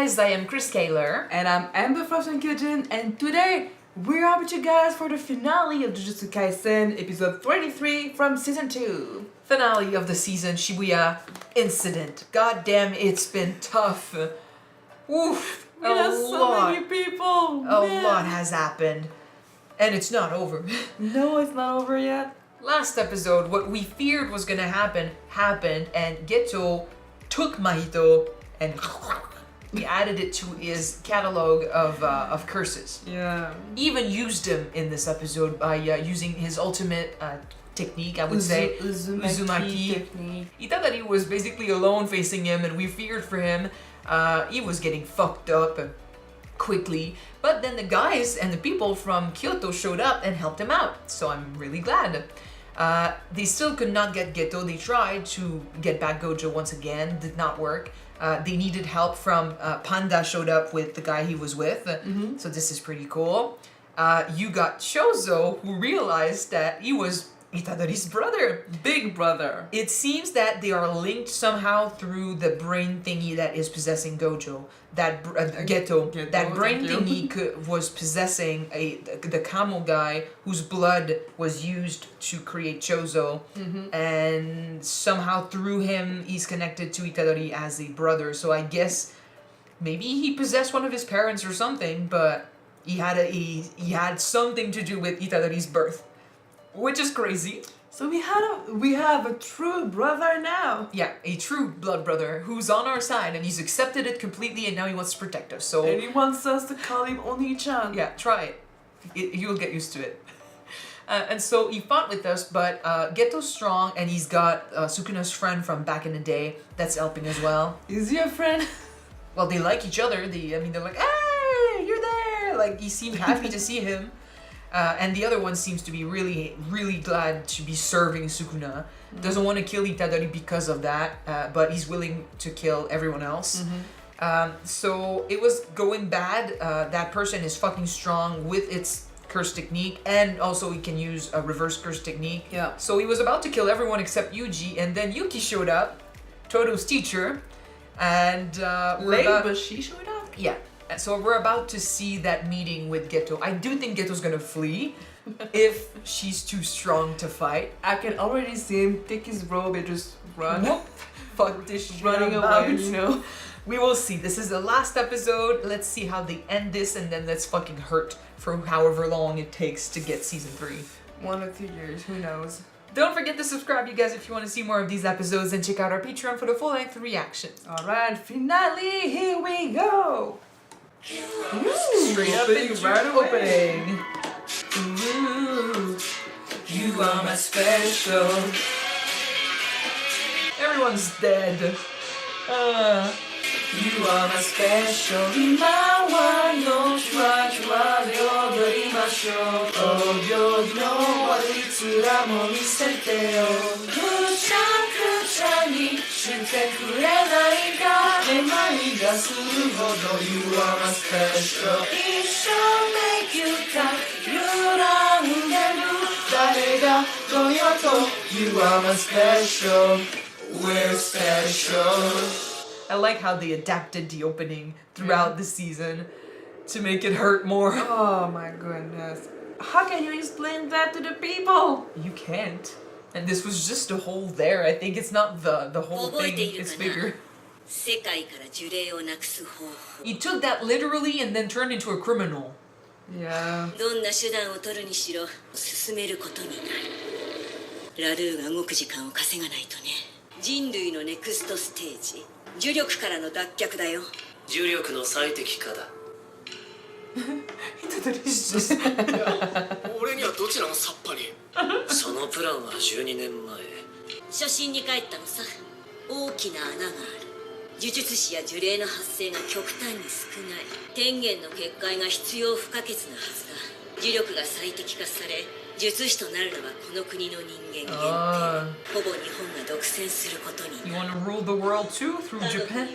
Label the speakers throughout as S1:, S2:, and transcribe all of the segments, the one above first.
S1: guys, I am Chris Kaler.
S2: And I'm Amber from Kyuujin, and today we're up with you guys for the finale of Jujutsu Kaisen, episode 23 from season 2.
S1: Finale of the season, Shibuya incident. God damn, it's been tough. Oof,
S2: We lost so many people.
S1: A lot has happened. And it's not over.
S2: No, it's not over yet.
S1: Last episode, what we feared was gonna happen, happened, and Ghetto took Mahito and he added it to his catalog of curses.
S2: Yeah.
S1: Even used him in this episode by using his ultimate technique, I would say. Uzumaki
S2: technique.
S1: Itadori was basically alone facing him, and we feared for him. He was getting fucked up quickly. But then the guys and the people from Kyoto showed up and helped him out. So I'm really glad. They still could not get Ghetto. They tried to get back Gojo once again. Did not work. They needed help from Panda showed up with the guy he was with. So this is pretty cool. You got Chozo, who realized that he was Itadori's brother.
S2: Big brother.
S1: It seems that they are linked somehow through the brain thingy that is possessing Gojo. That Ghetto. That brain thingy was possessing the Kamo guy whose blood was used to create Chozo. And somehow through him, he's connected to Itadori as a brother. So I guess maybe he possessed one of his parents or something, but he had something to do with Itadori's birth. Which is crazy.
S2: So we have a true brother now.
S1: Yeah, a true blood brother who's on our side, and he's accepted it completely, and now he wants to protect us. So
S2: And he wants us to call him Oni-chan.
S1: yeah, try it. You'll get used to it. And so he fought with us, but Ghetto's strong, and he's got Sukuna's friend from back in the day that's helping as well.
S2: Is he a friend?
S1: Well, they like each other. They're like, hey, you're there. Like, he seemed happy to see him. And the other one seems to be really, really glad to be serving Sukuna. Doesn't want to kill Itadori because of that, but he's willing to kill everyone else. So it was going bad. That person is fucking strong with its curse technique, and also he can use a reverse curse technique.
S2: Yeah.
S1: So he was about to kill everyone except Yuji, and then Yuki showed up, Toru's teacher, and
S2: But she showed up?
S1: Yeah. So we're about to see that meeting with Ghetto. I do think Ghetto's gonna flee if she's too strong to fight.
S2: I can already see him take his robe and just run.
S1: Fuck this shit.
S2: Running
S1: about.
S2: away, you know?
S1: We will see. This is the last episode. Let's see how they end this, and then let's fucking hurt for however long it takes to get season 3.
S2: 1 or 2 years, who knows?
S1: Don't forget to subscribe, you guys, if you want to see more of these episodes, and check out our Patreon for the full-length reactions.
S2: Alright, finale, here we go!
S1: Straight up
S2: Opening,
S1: into
S2: right
S1: opening.
S2: Ooh, you are my special.
S1: Everyone's dead.
S2: You are my special. 今はのシュワシュワで踊りましょう。泳ぎの悪い面も見せてよ。くちゃくちゃにしてくれないか。めまいがするほど You are my special。一生でゆか揺らんでる誰が来ようと You are my special。We're special。
S1: I like how they adapted the opening throughout the season to make it hurt more.
S2: Oh my goodness. How can you explain that to the people?
S1: You can't. And this was just a hole there. I think it's not the whole thing. It's bigger. He took that literally and then turned into a criminal.
S2: Yeah.
S3: どんな手段を取るにしろ進めることになる。ラドゥが動く時間を稼がないとね。人類のネクストステージ、重力からの脱却だよ。
S4: 重力の最適化だ。俺にはどちらもさっぱり。そのプランは12年前。
S3: 初心に帰ったのさ。大きな穴がある。呪術師や呪霊の発生が極端に少ない。天元の結界が必要不可欠なはずだ。呪力が最適化され、術師となるのはこの国の人間限定。ほぼ日本が独占することになる。
S1: You want to rule the world too through Japan?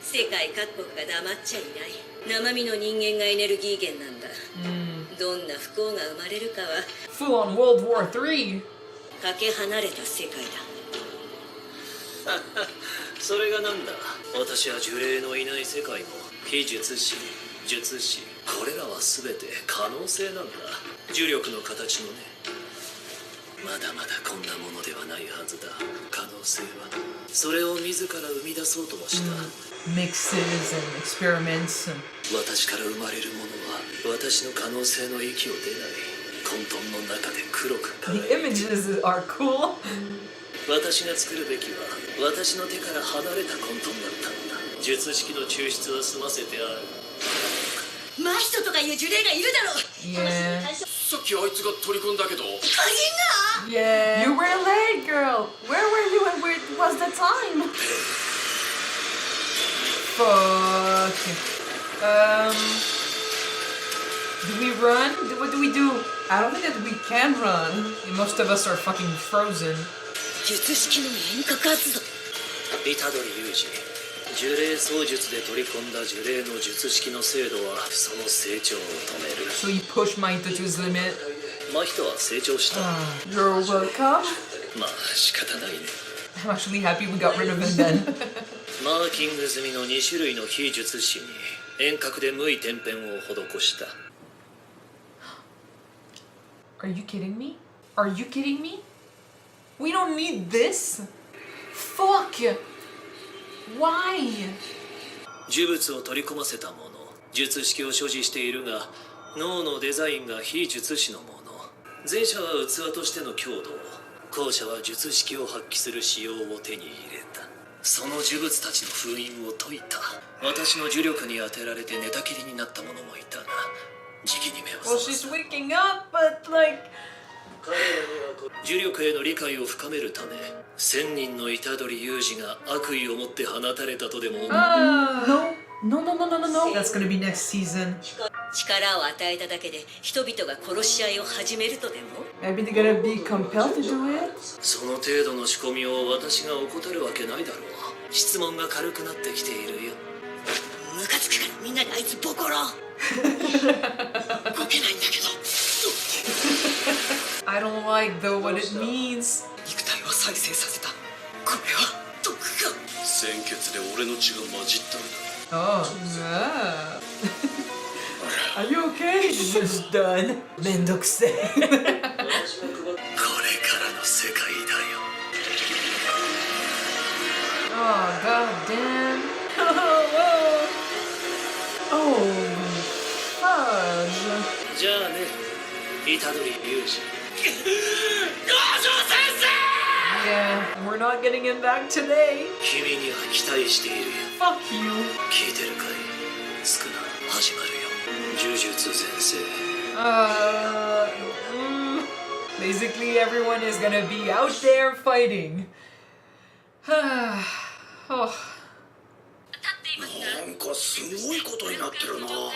S3: 世界各国が黙っちゃいない。生身の人間がエネルギー源なんだ。どんな不幸が生まれるかは
S1: Full on World War III.
S3: かけ離れた世界だ。
S4: それがなんだ。私は呪霊のいない世界も非術師、術師、これらは全て可能性なんだ。呪力の形のね。まだまだこんなものではないはずだ。可能性はそれを自ら生み出そうともした。
S1: Mixes and experiments.
S4: 私から生まれるものは私の可能性の域を出ない混沌の中で黒く
S1: The
S4: 輝く。
S1: images are cool.
S4: 私が作るべきは私の手から離れた混沌だったんだ。術式の抽出は済ませてある。
S3: 真人とかいう呪霊がいるだろう。
S1: Yeah.
S5: さっきあいつが取り込んだけど。
S3: 巨人が
S1: Yeah.
S2: You were late, girl. Where were you and where was the time?
S1: Fuck. Do we run? What do we do?
S2: I don't think that we can run.
S1: Most of us are fucking frozen.
S3: 術式の遠隔発動。
S4: 虎杖裕二、呪霊操術で取り込んだ呪霊の術式の精度はその成長を止める。
S1: So you push Mahito to his limit.
S4: 真人は成長した。
S2: You're welcome.
S4: まあ仕方ないね。
S1: I'm actually happy we got rid of him then.
S4: マーキング済みの2種類の非術師に遠隔で無為天変を施した。
S1: Are you kidding me? Are you kidding me? We don't need this. Fuck. Why?
S4: 呪物を取り込ませたもの、術式を所持しているが脳のデザインが非術師のもの。前者は器としての強度を、後者は術式を発揮する仕様を手に入れた。その呪物たちの封印を解いた。私の呪力に当てられて寝たきりになった者もいたが、じきに目を
S1: Well,
S4: 覚ま
S1: she's
S4: す。
S1: waking up, but like.
S4: 呪力への理解を深めるため、1000人の虎杖裕二が悪意を持って放たれたとでも思う。
S2: No, no, no, no, no, no.
S1: That's gonna be next season.
S3: 力を与えただけで人々が殺し合いを始めるとでも。
S2: Maybe they're gonna be compelled to do it.
S4: その程度の仕込みを私が怠るわけないだろう。質問が軽くなってきているよ。
S3: ムカつくからみんなであいつボコろう。動けないんだけど。
S1: I don't like though what it means.
S5: 肉体は再生させた。
S3: これは毒が。
S5: 鮮血で俺の血が混じったんだ。
S1: Oh.
S2: Are you okay?
S1: Just done. Mendokusei.
S4: これからの世界だよ。
S1: Oh, god damn.
S2: Oh, fudge.
S4: じゃあね、虎杖裕二。
S1: Yeah, we're not getting him back today.
S4: 君には期待しているよ。
S1: Fuck you.
S4: 聞いてるかい？スクナ始まるよ。呪術先生。
S1: Basically, everyone is gonna be out there fighting. Oh.
S5: なんかすごいことになってるな。ほ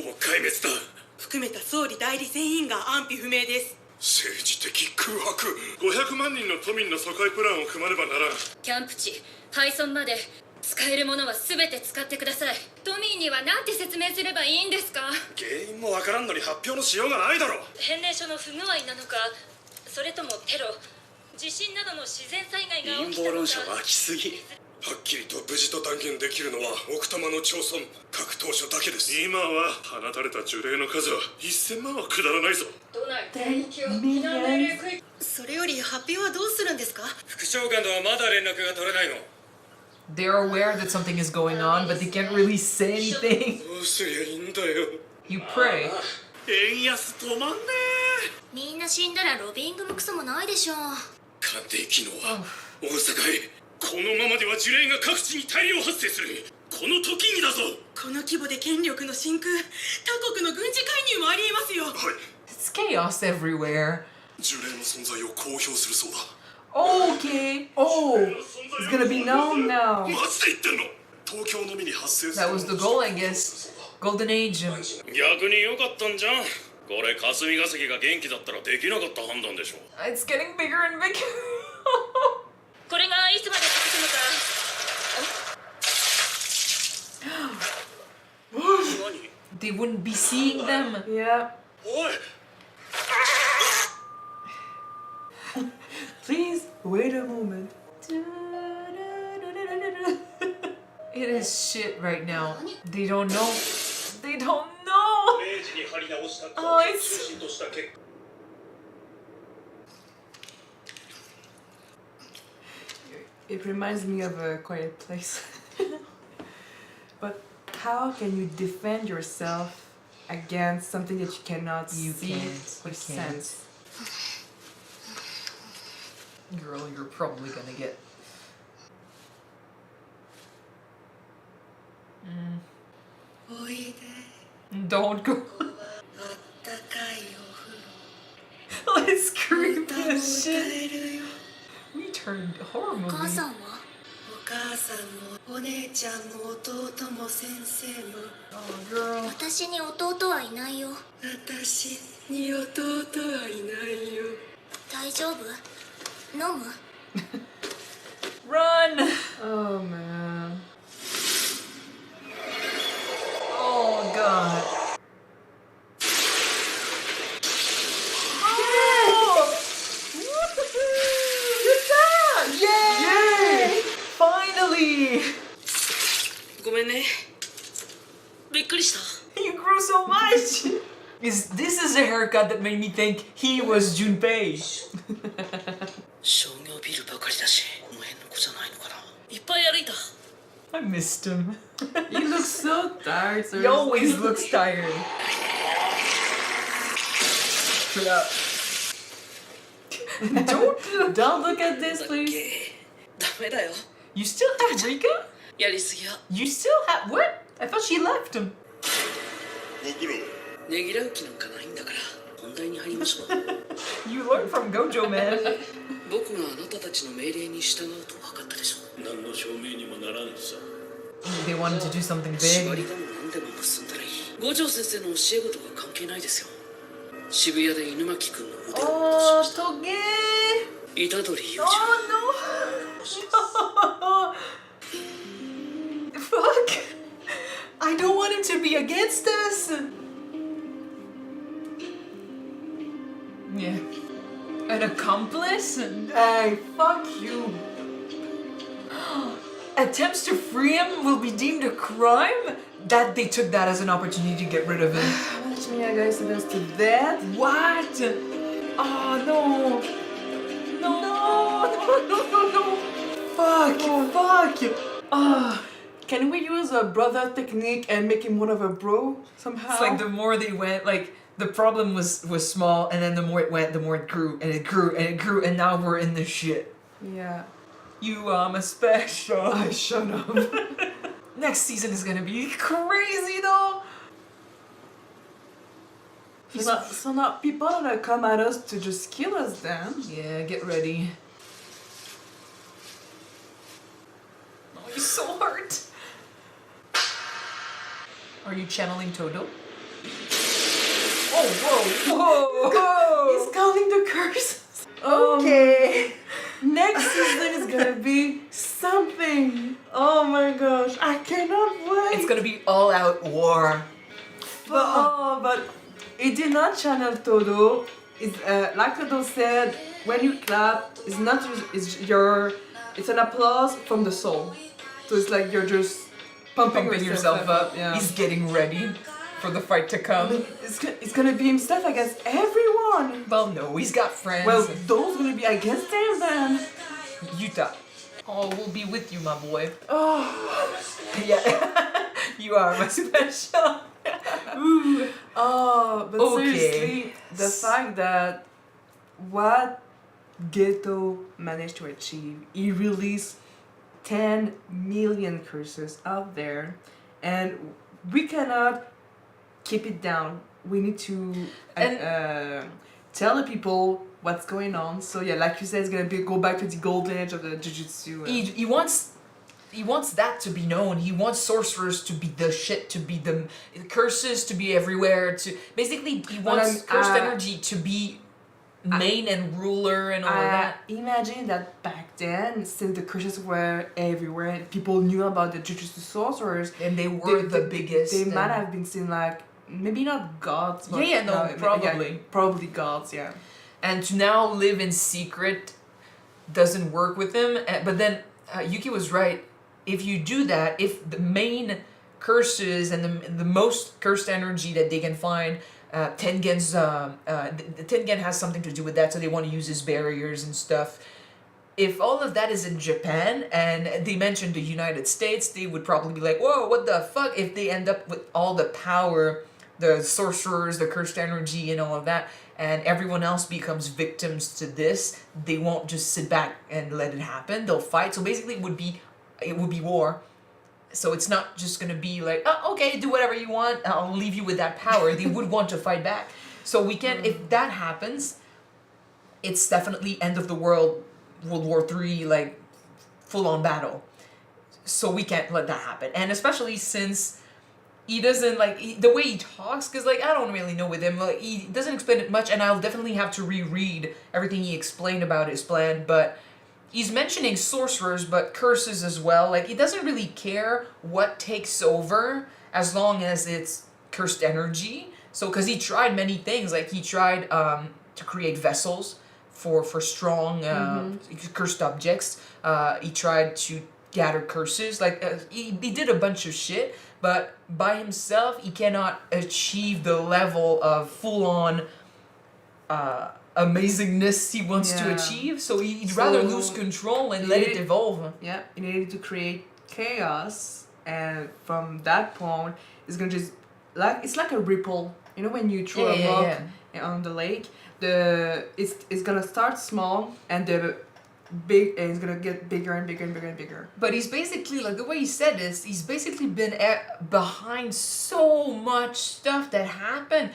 S5: ぼ壊滅だ。
S6: 含めた総理代理全員が安否不明です。
S5: 政治的空白。500万人の都民の疎開プランを組まねばならん。
S3: キャンプ地、配送まで使えるものは全て使ってください。都民には何て説明すればいいんですか？
S5: 原因もわからんのに発表のしようがないだろう。
S3: 変電所の不具合なのか、それともテロ、地震などの自然災害が起きたのか。
S5: 陰謀論者は来すぎ。はっきりと無事と断言できるのは奥多摩の町村各当所だけです。今は放たれた呪霊の数は1000万はくだらないぞ。
S3: 都内
S2: 10 million.
S6: それより発表はどうするんですか？
S5: 副長官とはまだ連絡が取れないの。
S1: They're aware that something is going on, but they can't really say anything.
S5: どうすりゃいいんだよ。
S1: You pray.
S5: 円安止まんね
S3: みんな死んだらロビングもクソもないでしょう。
S5: 鑑定機能は大阪へ。このままでは呪霊が各地に大量発生する。この時にだぞ。
S6: この規模で権力の真空、他国の軍事介入もありえますよ。
S5: はい。
S1: It's chaos everywhere.
S5: 呪霊の存在を公表するそうだ。
S1: Okay.
S2: Oh, it's gonna be known now.
S5: マジで言ってんの？東京のみに発生する。
S1: That was the goal, I guess. Golden Age.
S5: 逆に良かったんじゃん。これ霞が関が元気だったらできなかった判断でしょ。
S1: It's getting bigger and bigger.
S3: これがいつまで続くのか。
S1: They wouldn't be seeing them.
S2: Yeah.
S5: おい。
S2: Please wait a moment.
S1: It is shit right now. They don't know. They don't know. Oh, it's...
S2: It reminds me of A Quiet Place. But how can you defend yourself against something that you cannot see or sense?
S1: Girl, you're probably gonna get... Don't go. Let's creep this shit. We turned horror movie.
S3: 母さんは
S6: お母さんもお姉ちゃんも弟も先生も
S1: Oh, girl.
S3: 私に弟はいないよ。
S6: 私に弟はいないよ。
S3: 大丈夫？飲む？
S1: Run!
S2: Oh man.
S1: Oh, God. Yay! Finally!
S6: ごめんね。びっくりした。
S1: You grew so much! This is a haircut that made me think he was Junpei.
S6: 商業ビルばかりだし、この辺の子じゃないのかな。いっぱい歩いた。
S1: I missed him.
S2: You look so tired, sir.
S1: He always looks tired. Shut up.
S2: Don't look at this, please.
S6: ダメだよ。
S1: You still have Rika?
S6: やりすぎや。
S1: You still have... What? I thought she left him.
S6: ねぎらう気なんかないんだから、本題に入りましょう。
S1: You learned from Gojo, man.
S6: 僕があなたたちの命令に従うと分かったでしょ。
S4: 何の証明にもならんさ。
S1: They wanted to do something
S6: 縛り
S1: big.
S6: だも何でも結んだらいい。五条先生の教え子とは関係ないですよ。渋谷で犬巻君の腕を落としました。
S1: Toge!
S6: 虎杖裕
S1: Oh
S6: 二。
S1: no! No! Fuck! I don't want him to be against us! Yeah. An accomplice?
S2: Hey, fuck you.
S1: Attempts to free him will be deemed a crime? That they took that as an opportunity to get rid of him.
S2: Watch me, I guys sentenced to death.
S1: What? Oh no! No! No! Fuck! Ah.
S2: Can we use a brother technique and make him one of a bro somehow?
S1: It's like the more they went, like the problem was small, and then the more it went, the more it grew, and it grew, and it grew, and now we're in this shit.
S2: Yeah.
S1: You a special.
S2: I shut up.
S1: Next season is gonna be crazy though.
S2: So now people are gonna come at us to just kill us then.
S1: Yeah, get ready. Oh, he's so hurt. Are you channeling Todo? Oh, whoa, whoa!
S2: He's calling the curses. Okay. Next season is gonna be something. Oh my gosh, I cannot wait.
S1: It's gonna be all out war.
S2: But it did not channel Todo. It's like Todo said, when you clap, it's not it's an applause from the soul. So it's like you're just pumping
S1: yourself up.
S2: Yeah.
S1: He's getting ready for the fight to come.
S2: It's gonna be himself against everyone.
S1: Well, no, he's got friends.
S2: Well, those gonna be against him then.
S1: Yuta. Oh, we'll be with you, my boy.
S2: Oh.
S1: Yeah. You are my special. Ooh.
S2: Oh, but
S1: Okay.
S2: seriously, the fact that what Ghetto managed to achieve, he released 10 million curses out there, and we cannot keep it down. We need to tell the people what's going on. So yeah, like you said, it's gonna go back to the golden age of the Jujutsu.
S1: He wants that to be known. He wants sorcerers to be the shit, to be the curses, to be everywhere. To basically, he wants cursed energy to be main and ruler and all of that.
S2: Imagine that back then, since the curses were everywhere, and people knew about the Jujutsu sorcerers,
S1: And they were the biggest.
S2: They might
S1: and-
S2: have been seen like maybe not gods, but
S1: probably.
S2: probably gods, yeah.
S1: And to now live in secret doesn't work with him. But then Yuki was right. if you do that, if the main curses and the most cursed energy that they can find, Tengen's the Tengen has something to do with that, so they want to use his barriers and stuff. If all of that is in Japan and they mentioned the United States, they would probably be like, whoa, what the fuck? If they end up with all the power, the sorcerers, the cursed energy and all of that, and everyone else becomes victims to this, they won't just sit back and let it happen. They'll fight. So basically it would be war. So it's not just gonna be like, oh, okay, do whatever you want, I'll leave you with that power. They would want to fight back. So we can, if that happens, it's definitely end of the world, World War III, like full on battle. So we can't let that happen. And especially since he doesn't the way he talks, because I don't really know with him, he doesn't explain it much, and I'll definitely have to reread everything he explained about his plan, but he's mentioning sorcerers, but curses as well. He doesn't really care what takes over as long as it's cursed energy. So, because he tried many things, he tried to create vessels for strong cursed objects. He tried to gather curses. He did a bunch of shit, but by himself, he cannot achieve the level of full-on amazingness he wants to achieve. So he'd rather lose control and let it evolve.
S2: Yeah, he needed to create chaos, and from that point, it's gonna just it's like a ripple. You know when you throw a rock on the lake, it's gonna start small and it's gonna get bigger and bigger and bigger and bigger.
S1: But he's basically, the way he said this, he's basically been behind so much stuff that happened.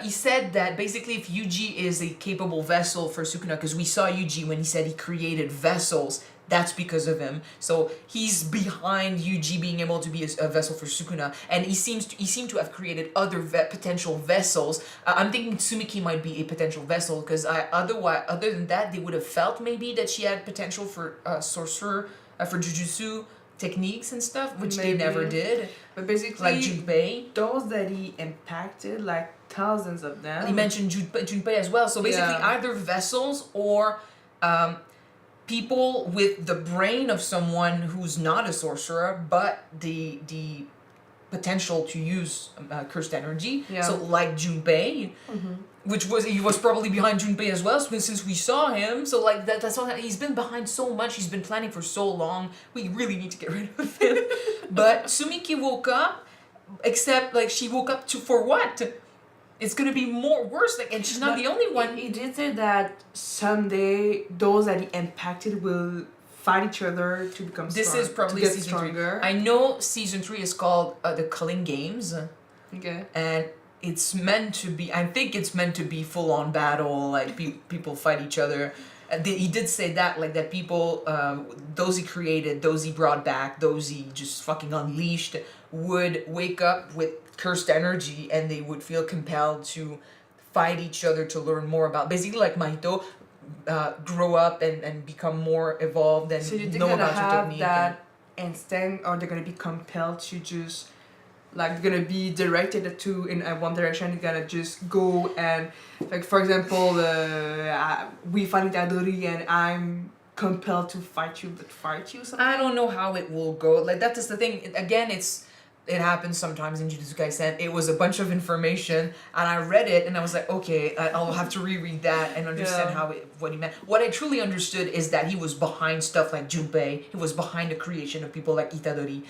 S1: He said that basically if Yuji is a capable vessel for Sukuna, because we saw Yuji when he said he created vessels, that's because of him. So he's behind Yuji being able to be a vessel for Sukuna, and he seemed to have created other potential vessels. I'm thinking Tsumiki might be a potential vessel, because other than that, they would have felt maybe that she had potential for sorcerer, for jujutsu techniques and stuff, which they never did.
S2: But basically,
S1: like Junpei,
S2: those that he impacted, thousands of them.
S1: He mentioned Junpei as well. So basically, either vessels or people with the brain of someone who's not a sorcerer, but the potential to use cursed energy. Yeah. So like Junpei, he was probably behind Junpei as well, since we saw him. So that's all. He's been behind so much. He's been planning for so long. We really need to get rid of him. But Tsumiki woke up, except she woke up for what? It's gonna be worse, and she's not the only one.
S2: He did say that someday those that he impacted will fight each other to become stronger.
S1: This is probably season stronger. 3. I know season 3 is called the Culling Games. Okay. And it's meant to be. I think it's meant to be full on battle. People fight each other. He did say that that people, those he created, those he brought back, those he just fucking unleashed, would wake up with cursed energy, and they would feel compelled to fight each other to learn more about, basically like Mahito, grow up and become more evolved and know about your technique.
S2: That instinct, or they're gonna be compelled to just they're gonna be directed to in one direction. They're gonna just go and for example, we find Itadori and I'm compelled to fight you. Something.
S1: I don't know how it will go. That is the thing. Again, it happens sometimes in Jujutsu Kaisen. It was a bunch of information, and I read it, and I was like, okay, I'll have to reread that and understand what he meant. What I truly understood is that he was behind stuff like Junpei. He was behind the creation of people like Itadori.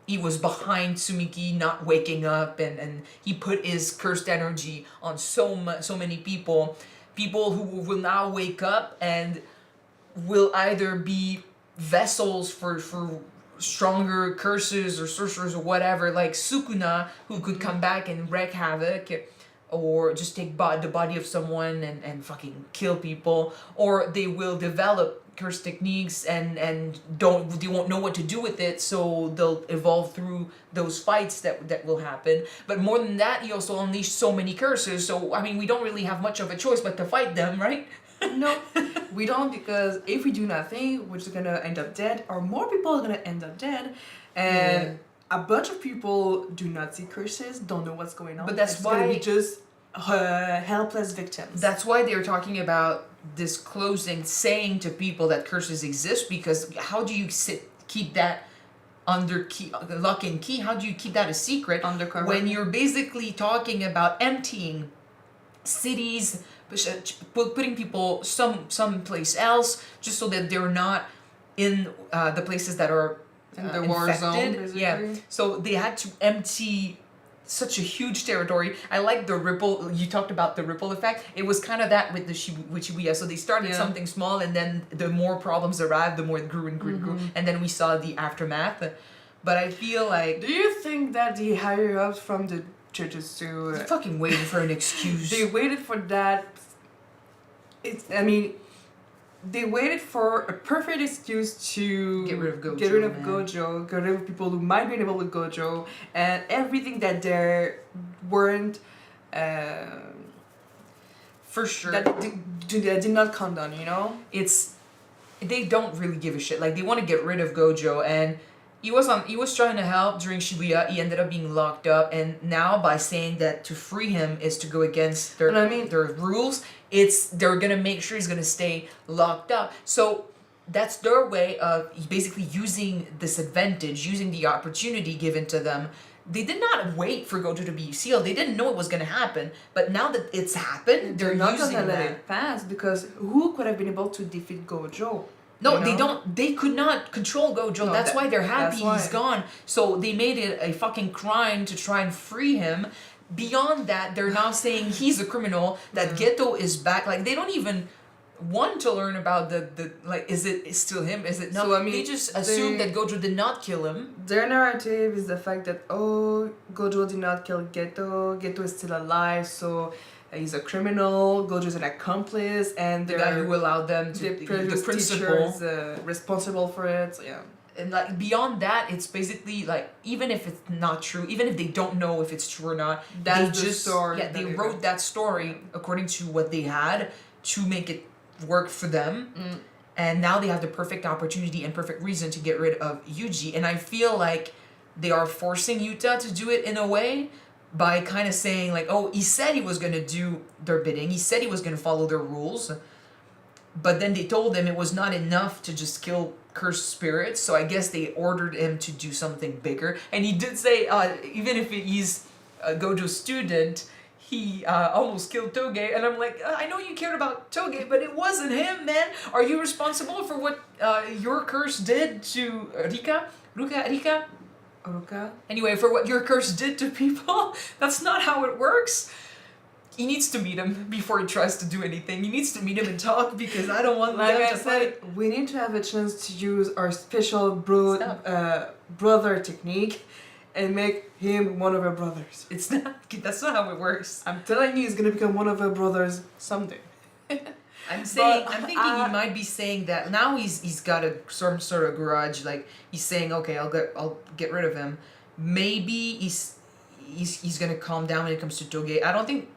S1: He was behind Tsumiki not waking up, and he put his cursed energy on so many people who will now wake up and will either be vessels for stronger curses or sorcerers or whatever, like Sukuna, who could come back and wreak havoc, or just take the body of someone and fucking kill people, or they will develop curse techniques and they won't know what to do with it, so they'll evolve through those fights that will happen. But more than that, he also unleashed so many curses, so I mean we don't really have much of a choice but to fight them, right?
S2: No, we don't, because if we do nothing, we're just gonna end up dead, or more people are gonna end up dead, and a bunch of people do not see curses, don't know what's going on.
S1: But that's why
S2: gonna be just helpless victims.
S1: That's why they're talking about disclosing, saying to people that curses exist, because how do you keep that under key, lock and key. How do you keep that a secret
S2: Undercover.
S1: when you're basically talking about emptying cities, putting people someplace else, just so that they're not in the places that are
S2: In the war zone,
S1: infected.
S2: basically.
S1: Yeah, so they had to empty such a huge territory. I like the ripple. You talked about the ripple effect. It was kind of that with the Shibuya. So they started something small, and then the more problems arrived, the more it grew and grew and grew, and then we saw the aftermath. But I feel like
S2: Do you think that the higher ups from the Jujutsu
S1: fucking waiting for an excuse.
S2: they waited for that? They waited for a perfect excuse to
S1: Get rid of Gojo,
S2: get rid of
S1: man.
S2: Gojo, get rid of people who might be involved with Gojo, and everything that there weren't
S1: For sure.
S2: that did not condone, you know?
S1: They don't really give a shit. Like, they want to get rid of Gojo, and he was trying to help during Shibuya. He ended up being locked up, and now by saying that to free him is to go against their rules, they're gonna make sure he's gonna stay locked up. So that's their way of basically using this advantage, using the opportunity given to them. They did not wait for Gojo to be sealed. They didn't know it was gonna happen, but now that it's happened, they're
S2: not
S1: using
S2: gonna let
S1: that.
S2: it pass, because who could have been able to defeat Gojo?
S1: No,
S2: You
S1: they
S2: know?
S1: don't. They could not control Gojo.
S2: No,
S1: that's why they're happy
S2: that's why.
S1: he's gone. So they made it a fucking crime to try and free him. Beyond that, they're now saying he's a criminal. That Ghetto is back. Like, they don't even want to learn about the like. Is it still him? Is it not?
S2: So, I mean,
S1: they just assume that Gojo did not kill him.
S2: Their narrative is the fact that, Gojo did not kill Ghetto, Ghetto is still alive, so he's a criminal, Gojo is an accomplice, and
S1: The guy who allowed them to
S2: the previous
S1: the
S2: teacher
S1: principal.
S2: is responsible for it. So yeah.
S1: And like beyond that, it's basically like, even if it's not true, even if they don't know if it's true or not,
S2: That's
S1: they
S2: the story
S1: Yeah,
S2: that
S1: they
S2: they
S1: wrote
S2: wrote.
S1: that story according to what they had to make it work for them. And now they have the perfect opportunity and perfect reason to get rid of Yuji. And I feel like they are forcing Yuta to do it in a way by kind of saying like, oh, he said he was gonna do their bidding. He said he was gonna follow their rules. But then they told him it was not enough to just kill cursed spirits, so I guess they ordered him to do something bigger. And he did say, even if he's a Gojo student, he almost killed Toge. And I'm like, I know you cared about Toge, but it wasn't him, man. Are you responsible for what your curse did to Rika?
S2: Oruka?
S1: Anyway, for what your curse did to people? That's not how it works. He needs to meet him before he tries to do anything. He needs to meet him and talk, because I don't want
S2: Like
S1: them
S2: I
S1: to
S2: said,
S1: fight.
S2: we need to have a chance to use our special brother technique and make him one of our brothers.
S1: It's not. That's not how it works.
S2: I'm telling you, he's gonna become one of our brothers someday.
S1: I'm saying.
S2: But
S1: I'm thinking he might be saying that now. He's got some sort of grudge. Like, he's saying, okay, I'll get rid of him. Maybe he's gonna calm down when it comes to Toge. I don't think.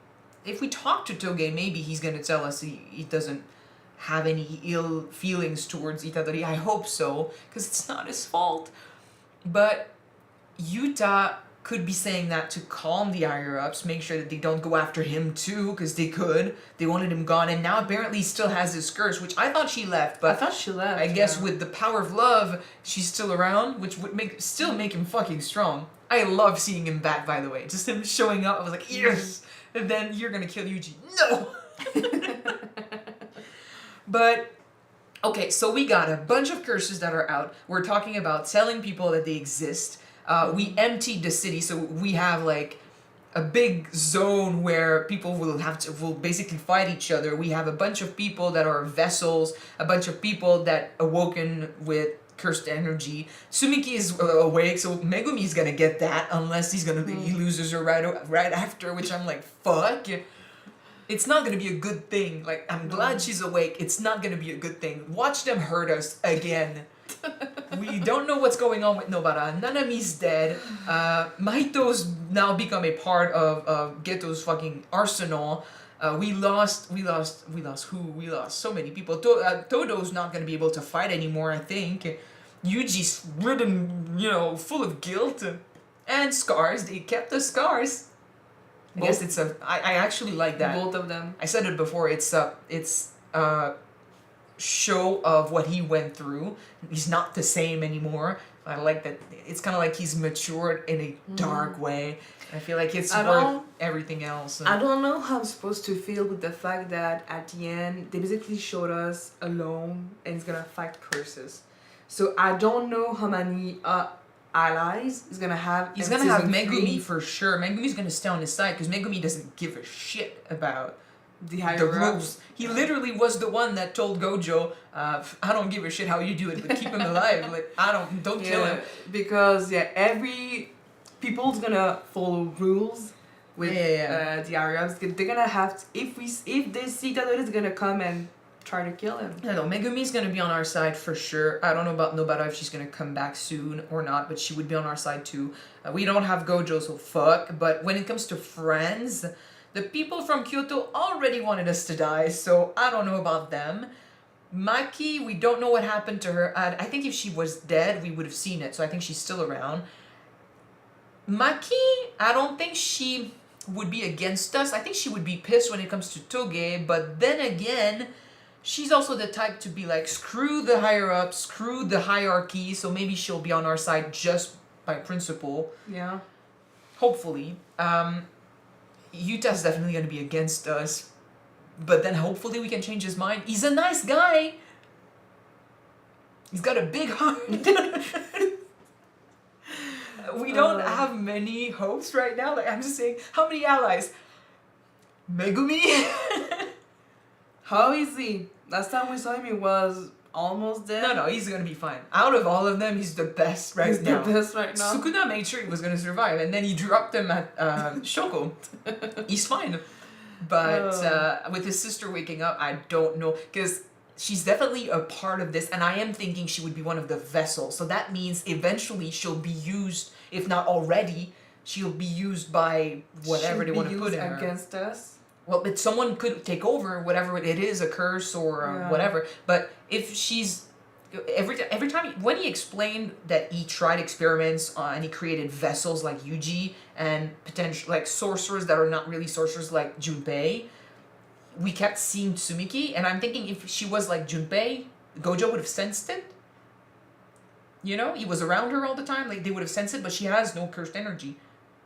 S1: If we talk to Toge, maybe he's gonna tell us he doesn't have any ill feelings towards Itadori. I hope so, because it's not his fault. But Yuta could be saying that to calm the higher-ups, make sure that they don't go after him too, because they could. They wanted him gone, and now apparently he still has his curse, which I thought she left, but
S2: I thought she left.
S1: I guess
S2: yeah.
S1: with the power of love, she's still around, which would still make him fucking strong. I love seeing him back, by the way. Just him showing up, I was like, yes! And then you're gonna kill Yuji. No! But, okay, so we got a bunch of curses that are out. We're talking about telling people that they exist. We emptied the city, so we have like a big zone where people will basically fight each other. We have a bunch of people that are vessels, a bunch of people that awoken with cursed energy. Tsumiki is awake, so Megumi is gonna get that unless he loses her right after, which I'm like, fuck. It's not gonna be a good thing. Like, I'm glad she's awake. It's not gonna be a good thing. Watch them hurt us again. We don't know what's going on with Nobara. Nanami's dead. Mahito's now become a part of Ghetto's fucking arsenal. We lost who? We lost so many people. Todo's not gonna be able to fight anymore, I think. Yuji's ridden, full of guilt. And scars. They kept the scars. I guess I actually like that.
S2: Both of them.
S1: I said it before, it's show of what he went through. He's not the same anymore. I like that. It's kind of like he's matured in a dark way. I feel like it's
S2: I
S1: worth
S2: don't-
S1: everything else.
S2: I don't know how I'm supposed to feel with the fact that at the end they basically showed us alone and he's gonna fight curses. So I don't know how many allies he's gonna have.
S1: He's
S2: in
S1: gonna have
S2: season
S1: Megumi
S2: 3.
S1: for sure. Megumi's gonna stay on his side because Megumi doesn't give a shit about
S2: The
S1: the
S2: higher
S1: rules. He literally was the one that told Gojo, I don't give a shit how you do it, but keep him alive. Like, don't kill him.
S2: Because every people's gonna follow rules with
S1: Yeah.
S2: the Arabs. They're gonna have to, if they see that is gonna come and try to kill him.
S1: I don't know, Megumi's gonna be on our side for sure. I don't know about Nobara if she's gonna come back soon or not, but she would be on our side too. We don't have Gojo, so fuck. But when it comes to friends, the people from Kyoto already wanted us to die, so I don't know about them. Maki, we don't know what happened to her. I think if she was dead, we would have seen it, so I think she's still around. Maki, I don't think she would be against us. I think she would be pissed when it comes to Toge, but then again, she's also the type to be like, screw the higher ups, screw the hierarchy, so maybe she'll be on our side just by principle.
S2: Yeah.
S1: Hopefully. Yuta's definitely gonna be against us, but then hopefully we can change his mind. He's a nice guy. He's got a big heart. We don't have many hopes right now. Like, I'm just saying, how many allies? Megumi?
S2: How is he? Last time we saw him, he was almost dead.
S1: No, he's gonna be fine. Out of all of them, he's the best right
S2: He's
S1: now.
S2: the best right now.
S1: Sukuna made sure he was gonna survive, and then he dropped him at Shoko. He's fine. But with his sister waking up, I don't know, because she's definitely a part of this, and I am thinking she would be one of the vessels. So that means eventually she'll be used, if not already, she'll be used by whatever they want to put in her.
S2: Against us.
S1: Well, but someone could take over, whatever it is, a curse or whatever. But if she's every time when he explained that he tried experiments and he created vessels like Yuji and potential like sorcerers that are not really sorcerers like Junpei, we kept seeing Tsumiki, and I'm thinking if she was like Junpei, Gojo would have sensed it. You know, he was around her all the time, like they would have sensed it, but she has no cursed energy.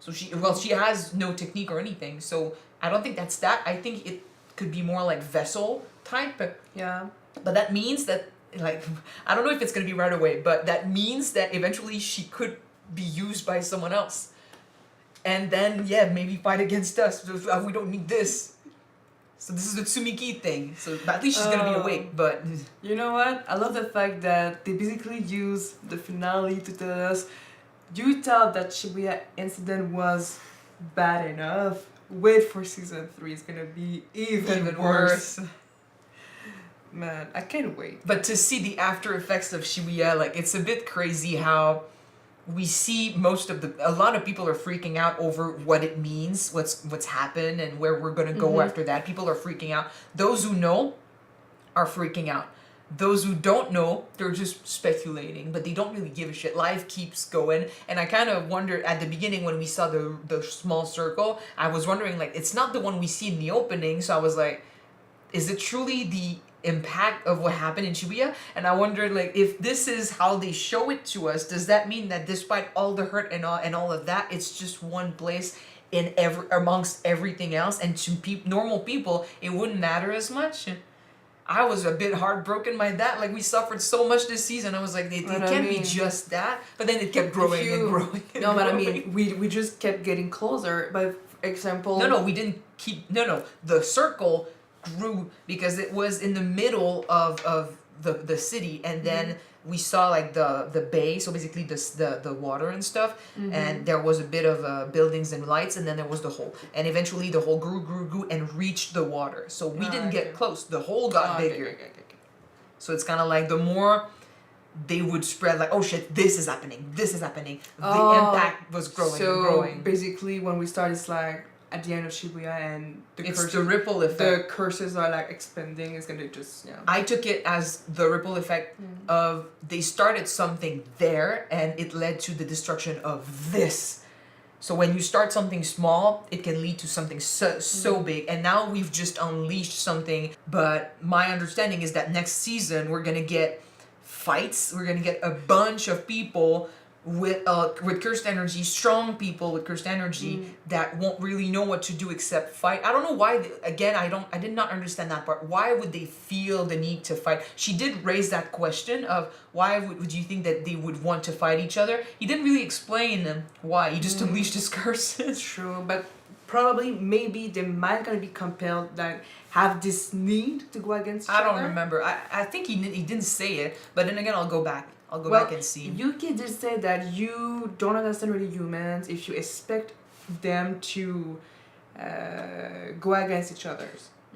S1: So she has no technique or anything. So I don't think that's that. I think it could be more like vessel type.
S2: Yeah.
S1: But that means that, like, I don't know if it's going to be right away, but that means that eventually she could be used by someone else. And then, maybe fight against us. We don't need this. So this is the Tsumiki thing. So at least she's going to be awake, but...
S2: You know what? I love the fact that they basically use the finale to tell us, you thought that Shibuya incident was bad enough. Wait for season 3. It's gonna be even worse. Man, I can't wait.
S1: But to see the after effects of Shibuya, like, it's a bit crazy how we see a lot of people are freaking out over what it means, what's happened, and where we're gonna go after that. People are freaking out. Those who know are freaking out. Those who don't know, they're just speculating, but they don't really give a shit. Life keeps going, and I kind of wondered at the beginning when we saw the small circle, I was wondering, like, it's not the one we see in the opening, so I was like, is it truly the impact of what happened in Shibuya? And I wondered, like, if this is how they show it to us, does that mean that despite all the hurt and all of that, it's just one place amongst everything else, and to normal people, it wouldn't matter as much? I was a bit heartbroken by that. Like, we suffered so much this season. I was like, it can't be just that. But then it kept growing and growing.
S2: No, but I mean, we just kept getting closer. By example...
S1: No, we didn't keep... No, the circle grew because it was in the middle of the city, and then we saw like the bay, so basically the water and stuff, and there was a bit of buildings and lights, and then there was the hole, and eventually the hole grew and reached the water. So we didn't get close. The hole got bigger. Okay. So it's kind of like the more they would spread, like, oh shit, this is happening. The impact was growing and growing.
S2: So basically, when we start, it's like at the end of Shibuya, and
S1: the ripple effect.
S2: The curses are like expanding. It's gonna just
S1: I took it as the ripple effect of they started something there, and it led to the destruction of this. So when you start something small, it can lead to something so big. And now we've just unleashed something. But my understanding is that next season we're gonna get fights. We're gonna get a bunch of people with cursed energy, strong people with cursed energy that won't really know what to do except fight. I don't know why. Again, I did not understand that part. Why would they feel the need to fight? She did raise that question of why would you think that they would want to fight each other? He didn't really explain why. He just unleashed his curses.
S2: True, but probably maybe they might gonna be compelled that have this need to go against each
S1: I don't
S2: other.
S1: remember. I think he didn't say it, but then again, I'll go back. I'll go
S2: Well,
S1: back and see.
S2: Yuki did say that you don't understand really humans if you expect them to go against each other.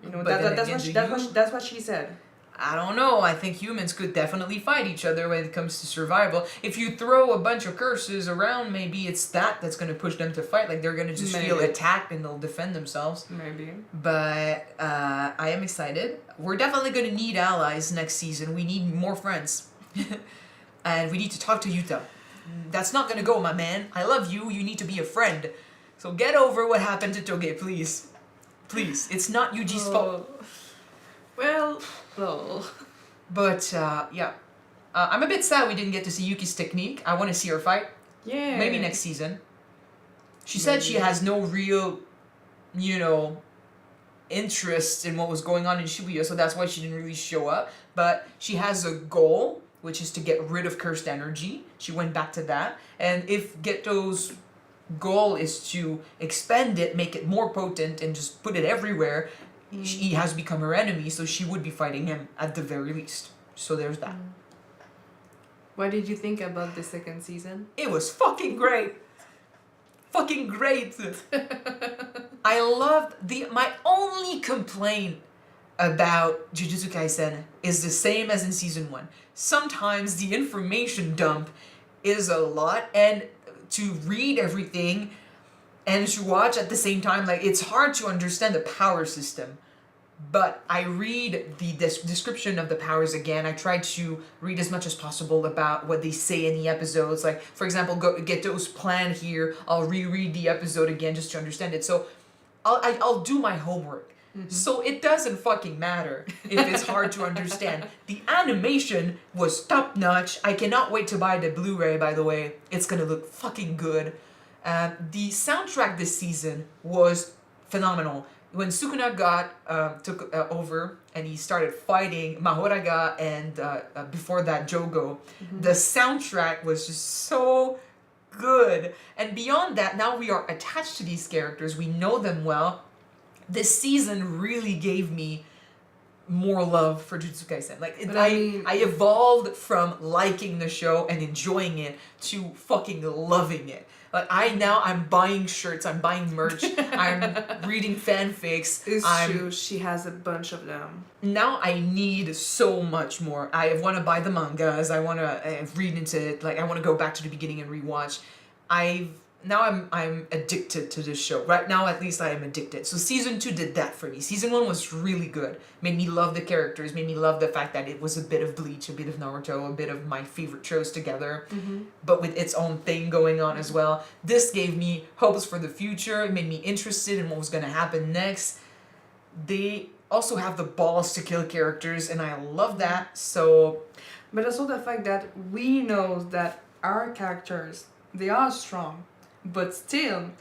S2: You know,
S1: But then
S2: that's
S1: again,
S2: that's what she said.
S1: I don't know. I think humans could definitely fight each other when it comes to survival. If you throw a bunch of curses around, maybe it's that's going to push them to fight. Like they're going to just feel
S2: Maybe.
S1: attacked and they'll defend themselves.
S2: Maybe.
S1: But I am excited. We're definitely going to need allies next season. We need more friends. And we need to talk to Yuta. That's not going to go, my man. I love you. You need to be a friend. So get over what happened to Toge, please. Please. It's not Yuji's fault.
S2: Well, well.
S1: But, yeah. I'm a bit sad we didn't get to see Yuki's technique. I want to see her fight.
S2: Yeah.
S1: Maybe next season. She said she has no real, interest in what was going on in Shibuya, so that's why she didn't really show up. But she has a goal, which is to get rid of cursed energy. She went back to that. And if Geto's goal is to expend it, make it more potent, and just put it everywhere, he has become her enemy, so she would be fighting him at the very least. So there's that.
S2: What did you think about the second season?
S1: It was fucking great. Fucking great. I loved my only complaint about Jujutsu Kaisen is the same as in season 1. Sometimes the information dump is a lot, and to read everything and to watch at the same time, like, it's hard to understand the power system. But I read the description of the powers again. I try to read as much as possible about what they say in the episodes. Like, for example, Geto's plan here. I'll reread the episode again just to understand it. So I'll do my homework. So it doesn't fucking matter if it's hard to understand. The animation was top notch. I cannot wait to buy the Blu-ray, by the way. It's gonna look fucking good. The soundtrack this season was phenomenal. When Sukuna took over and he started fighting Mahoraga and before that Jogo, the soundtrack was just so good. And beyond that, now we are attached to these characters. We know them well. This season really gave me more love for Jujutsu Kaisen. Like, I evolved from liking the show and enjoying it to fucking loving it. Like, I'm buying shirts, I'm buying merch, I'm reading fanfics.
S2: It's true, she has a bunch of them.
S1: Now I need so much more. I want to buy the mangas, I want to read into it, like, I want to go back to the beginning and rewatch. I'm addicted to this show. Right now, at least, I am addicted. So season 2 did that for me. Season 1 was really good. Made me love the characters. Made me love the fact that it was a bit of Bleach, a bit of Naruto, a bit of my favorite shows together, but with its own thing going on as well. This gave me hopes for the future. It made me interested in what was going to happen next. They also have the balls to kill characters, and I love that. So,
S2: but also the fact that we know that our characters, they are strong. But still,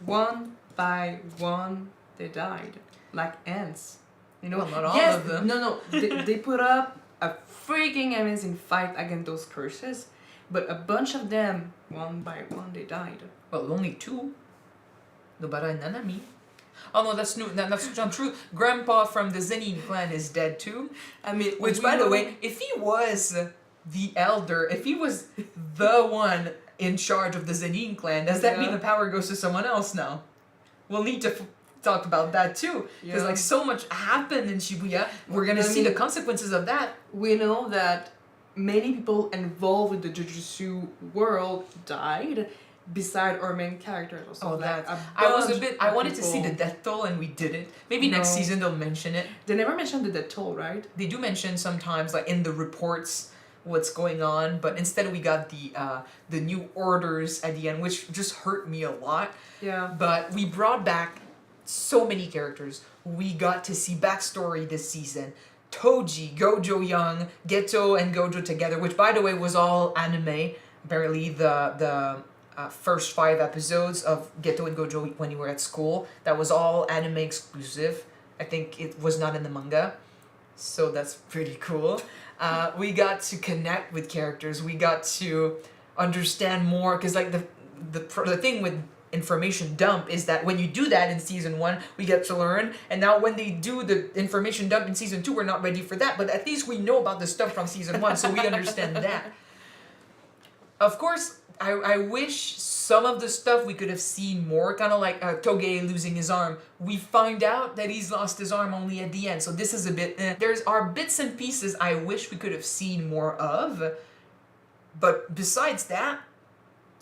S2: one by one, they died. Like ants. You know?
S1: Well, not all of them.
S2: No. They put up a freaking amazing fight against those curses. But a bunch of them, one by one, they died.
S1: well, only 2. Nobara and Nanami. Oh no, that's not true. Grandpa from the Zenin clan is dead too.
S2: I mean,
S1: Which, by the way, if he was the elder, if he was the one in charge of the Zenin clan, does that mean the power goes to someone else now? We'll need to talk about that too. Because like so much happened in Shibuya. We're gonna see the consequences of that.
S2: We know that many people involved with the Jujutsu world died, beside our main characters. Also,
S1: I wanted to see the death toll and we didn't. Maybe next season they'll mention it.
S2: They never mentioned the death toll, right?
S1: They do mention sometimes, like in the reports, what's going on, but instead we got the new orders at the end, which just hurt me a lot.
S2: Yeah.
S1: But we brought back so many characters. We got to see backstory this season. Toji, Gojo young, Ghetto and Gojo together, which by the way was all anime. Barely the first 5 episodes of Ghetto and Gojo when you were at school. That was all anime exclusive. I think it was not in the manga. So that's pretty cool. We got to connect with characters. We got to understand more. Because like the thing with information dump is that when you do that in season 1, we get to learn. And now when they do the information dump in season 2, we're not ready for that. But at least we know about the stuff from season 1. So we understand that. Of course, I wish some of the stuff we could have seen more, kind of like Toge losing his arm. We find out that he's lost his arm only at the end, so this is a bit... There's are bits and pieces I wish we could have seen more of, but besides that,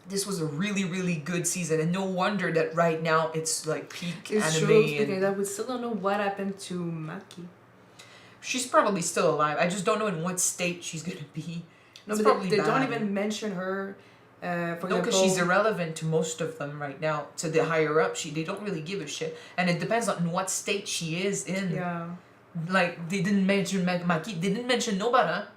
S1: this was a really, really good season, and no wonder that right now it's like peak
S2: It's
S1: anime.
S2: true, because that we still don't know what happened to Maki.
S1: She's probably still alive, I just don't know in what state she's gonna be.
S2: No,
S1: It's
S2: but
S1: probably
S2: they don't
S1: bad.
S2: even mention her. For
S1: No,
S2: example,
S1: because she's irrelevant to most of them right now. To the higher up, they don't really give a shit, and it depends on what state she is in.
S2: Yeah.
S1: Like they didn't mention Maki, they didn't mention Nobara,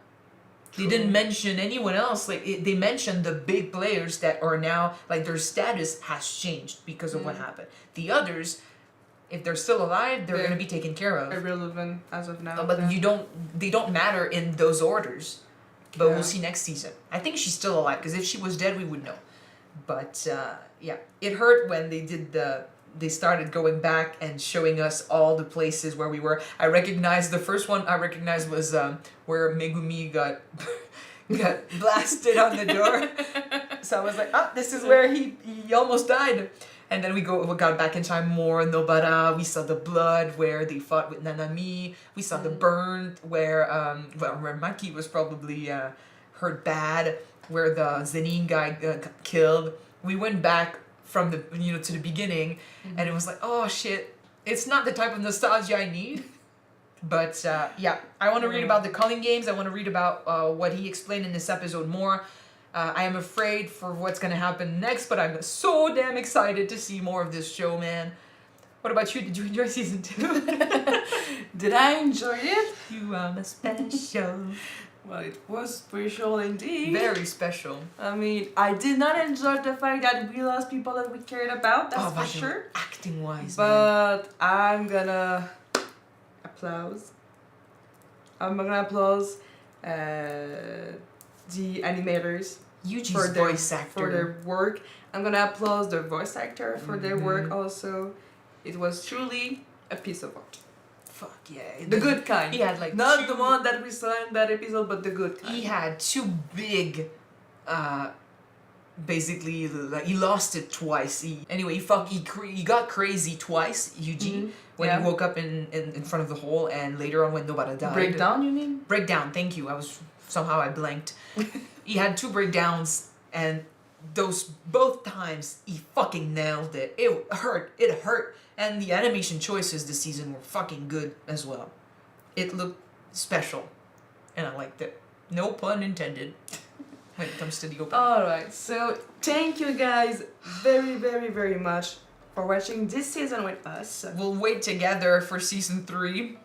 S1: they didn't mention anyone else. Like they mentioned the big players that are now like their status has changed because of what happened. The others, if they're still alive, they're gonna be taken care of.
S2: Irrelevant as of now.
S1: But they don't matter in those orders. But
S2: Yeah.
S1: we'll see next season. I think she's still alive, because if she was dead, we would know. But, yeah. It hurt when they started going back and showing us all the places where we were. I recognized, the first one I recognized was where Megumi got blasted on the door. So I was like, oh, this is where he almost died. And then we got back in time more, Nobara, we saw the blood where they fought with Nanami, we saw the burn where Maki was probably hurt bad, where the Zenin guy got killed. We went back from the, to the beginning, and it was like, oh shit, it's not the type of nostalgia I need. But yeah, I want to read about the culling games, I want to read about what he explained in this episode more. I am afraid for what's going to happen next, but I'm so damn excited to see more of this show, man. What about you? Did you enjoy season 2?
S2: Did I enjoy it?
S1: You are my special.
S2: Well, it was special indeed.
S1: Very special.
S2: I mean, I did not enjoy the fact that we lost people that we cared about, that's for sure.
S1: Acting-wise,
S2: But I'm gonna applause. I'm gonna applause the animators
S1: Yuji's voice actor.
S2: for their work. I'm gonna applause the voice actor for their work also. It was truly a piece of art.
S1: Fuck yeah.
S2: The good kind.
S1: He had like
S2: Not the one that we saw in that episode, but the good kind.
S1: He had 2 big, basically, like, he lost it twice. He got crazy twice, Yuji, when he woke up in front of the hole, and later on when Nobara died.
S2: Breakdown, you mean?
S1: Breakdown, thank you. Somehow I blanked. He had 2 breakdowns, and those both times he fucking nailed it. It hurt. And the animation choices this season were fucking good as well. It looked special, and I liked it. No pun intended. When it comes to the opening.
S2: Alright, so thank you guys very, very, very much for watching this season with us.
S1: We'll wait together for season 3.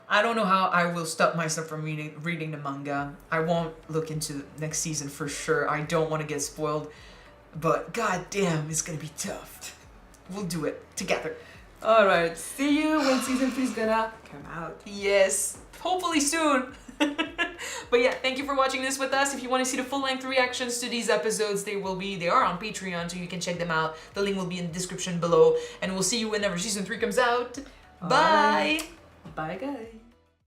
S1: I don't know how I will stop myself from reading the manga. I won't look into the next season for sure. I don't want to get spoiled. But goddamn, it's gonna be tough. We'll do it together.
S2: Alright, see you when season 3 is gonna come out.
S1: Yes, hopefully soon. But yeah, thank you for watching this with us. If you want to see the full-length reactions to these episodes, they are on Patreon, so you can check them out. The link will be in the description below. And we'll see you whenever season 3 comes out. Bye!
S2: Bye guys.